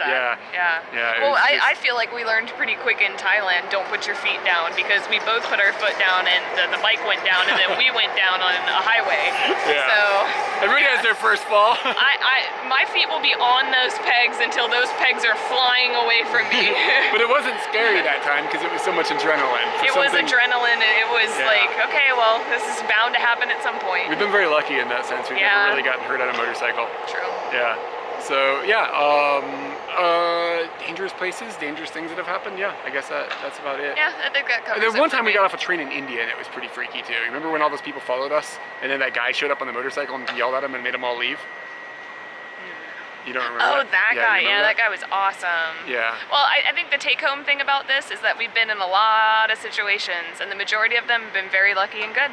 Yeah. Well, I feel like we learned pretty quick in Thailand. Don't put your feet down, because we both put our foot down and the bike went down, and then we went down on a highway. Yeah. So everybody has their first fall. My feet will be on those pegs until those pegs are flying away from me. But it wasn't scary that time because it was so much adrenaline. It was adrenaline, and it was like, okay, well, this is bound to happen at some point. We've been very lucky in that sense. We've never really gotten hurt on a motorcycle. True. Yeah. So yeah, dangerous places, dangerous things that have happened. Yeah, I guess that's about it. Yeah, I think that covers it. There's one time we got off a train in India and it was pretty freaky too. Remember when all those people followed us and then that guy showed up on the motorcycle and yelled at them and made them all leave? You don't remember that guy. Yeah, that guy was awesome. Yeah. Well, I think the take-home thing about this is that we've been in a lot of situations, and the majority of them have been very lucky and good.